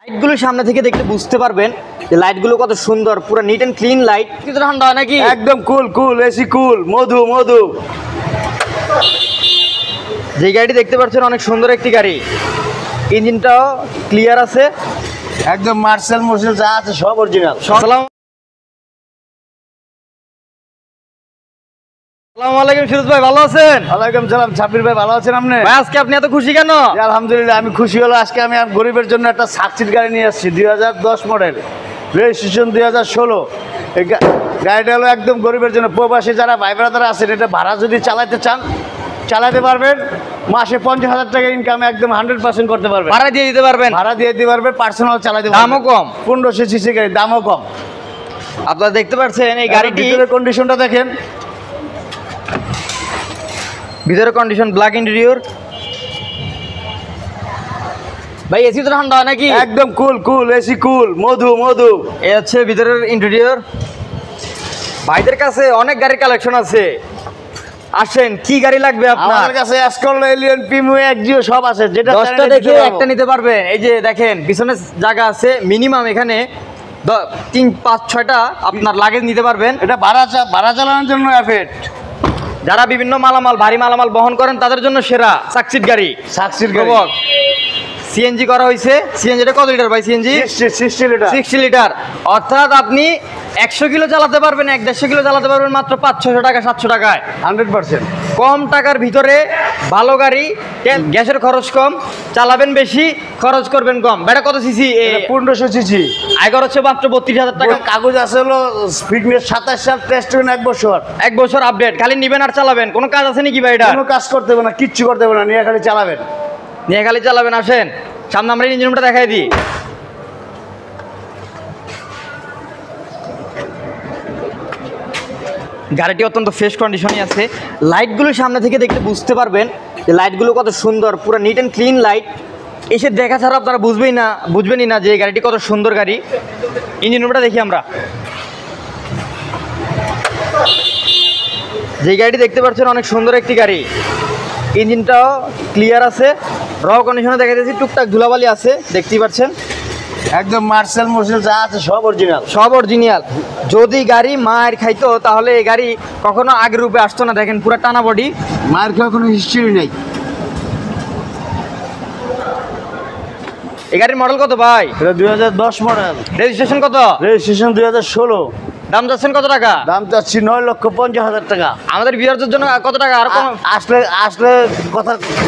লাইটগুলো সামনে থেকে দেখতে বুঝতে পারবেন যে লাইটগুলো কত সুন্দর, পুরো নিট এন্ড ক্লিন লাইট। কিন্তু ঠান্ডা হয় নাকি? একদম কুল কুল, এসি কুল, মধু মধু। যে গাড়িটি দেখতে পাচ্ছেন অনেক সুন্দর একটি গাড়ি, ইঞ্জিনটাও ক্লিয়ার আছে, একদম মার্সেল মোর্সেল যা আছে সব অরিজিনাল। আসসালামু আলাইকুম ফিরোজ ভাই, ভালো আছেন? ওয়ালাইকুম সালাম। ছাব্বির ভাই ভালো আছেন আপনি? ভাই আজকে আপনি এত খুশি কেন? আলহামদুলিল্লাহ আমি খুশি হলো। আজকে আমি গরিবের জন্য একটা সাকসিড গাড়ি নিয়ে আসছি, 2010 মডেল, রেজিস্ট্রেশন 2016। এই গাড়িটা হলো একদম গরিবের জন্য। প্রবাসী যারা ভাই ব্রাদার আছেন, এটা ভাড়া যদি চালাতে চান চালাতে পারবেন। মাসে 50,000 টাকা ইনকামে একদম 100% করতে পারবেন। ভাড়া দিয়ে দিতে পারবেন? ভাড়া দিয়ে দিতে পারবেন, পার্সোনাল চালাতে পারবেন। দামও কম। 1500 সিসি গাড়ি, দামও কম। আপনারা দেখতে পাচ্ছেন এই গাড়িটি ভিতরের কন্ডিশনটা দেখেন। ভিতরে কন্ডিশন ব্ল্যাক ইন্টেরিয়র। ভাই এসি তো ঠান্ডা হয় নাকি? একদম কুল কুল, এসি কুল, মধু মধু। এ হচ্ছে ভিতরের ইন্টেরিয়র। ভাইদের কাছে অনেক গাড়ির কালেকশন আছে, আসেন কি গাড়ি লাগবে আপনার? আমার কাছে এসকর্ট, এলিয়ন, প্রিমিও, এক্সিও সব আছে। যেটা 10টা দেখে একটা নিতে পারবেন। এই যে দেখেন পিছনে জায়গা আছে মিনিমাম, এখানে 3, 5, 6টা আপনার লাগেজ নিতে পারবেন। এটা ভাড়া চালানোর জন্য এফেক্ট। যারা বিভিন্ন মালামাল, ভারী মালামাল বহন করেন তাদের জন্য সেরা সাকসিড গাড়ি। সাকসিড গাড়ি সিএনজি করা হয়েছে। সিএনজিটা কত লিটার ভাই? CNG 60 litre. 60 লিটার, অর্থাৎ আপনি 100 কিলো চালাতে পারবেন, 150 কিলো চালাতে পারবেন মাত্র 500-600 টাকা, 700 টাকায়। 100% কম টাকার ভিতরে ভালো গাড়ি, গ্যাসের খরচ কম, চালাবেন বেশি, খরচ করবেন কম। বেটা কত সিসি? 1500 সিসি। আয়কর হচ্ছে মাত্র 32,000 টাকা। কাগজ আছে হলো ফিটনেস 27 সাল, টেস্ট করেন 1 বছর। 1 বছর আপডেট, খালি নিবেন আর চালাবেন। কোনো কাজ আছে নাকি ভাই? এটা কোনো কাজ করতে হবে না, কিচ্ছু করতে হবে না, নিয়ে খালি চালাবেন। নিয়ে খালি চালাবেন। আসেন সামনে আমরা ইঞ্জিন রুমটা দেখাই দিই। গাড়িটি অত্যন্ত ফ্রেশ কন্ডিশনে আছে। লাইটগুলো সামনে থেকে দেখতে বুঝতে পারবেন যে লাইটগুলো কত সুন্দর, পুরো নিট অ্যান্ড ক্লিন লাইট। এসে দেখা ছাড়া আপনারা বুঝবেনই না যে এই গাড়িটি কত সুন্দর গাড়ি। ইঞ্জিন রুমটা দেখি আমরা। যে গাড়িটি দেখতে পাচ্ছেন অনেক সুন্দর একটি গাড়ি, ইঞ্জিনটাও ক্লিয়ার আছে, র কন্ডিশনে দেখা যাচ্ছে, টুকটাক ধুলাবালি আছে দেখতেই পাচ্ছেন। একদম মার্সেল মোর্সেল যা আছে সব অরিজিনাল, সব অরিজিনাল। যদি গাড়ি মায়ের খাইতো তাহলে এই গাড়ি কখনো আগের রূপে আসতো না। দেখেন পুরো টানা বডি, মায়ের খাওয়া কোনো হিস্ট্রি নেই। এই গাড়ির মডেল কত ভাই? এটা 2010 মডেল, রেজিস্ট্রেশন কত? রেজিস্ট্রেশন 2016। দাম যাচ্ছেন কত টাকা? দাম চাচ্ছি 9,50,000 টাকা। আমাদের ভিউয়ারদের জন্য কত টাকা আর কম? আসলে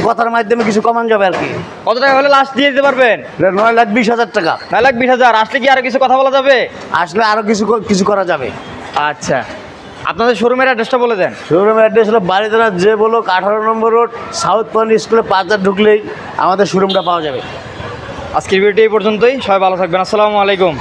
কথার মাধ্যমে কিছু কমান যাবে আর কি। কত টাকা হলে লাস্ট দিয়ে দিতে পারবেন? এটা 9,20,000 টাকা। 9,20,000। আসলে কি আরো কিছু কথা বলা যাবে? আসলে আরো কিছু করা যাবে। আচ্ছা, আপনাদের শোরুমের অ্যাড্রেসটা বলে দেন। শোরুমের অ্যাড্রেস হলো বাড়িধারা যে বলো 18 নম্বর রোড, সাউথ পয়েন্ট স্কুলে 5 ঢুকলেই আমাদের শোরুমটা পাওয়া যাবে। আজকের ভিডিওটি এই পর্যন্তই। সবাই ভালো থাকবেন। আসসালামু আলাইকুম।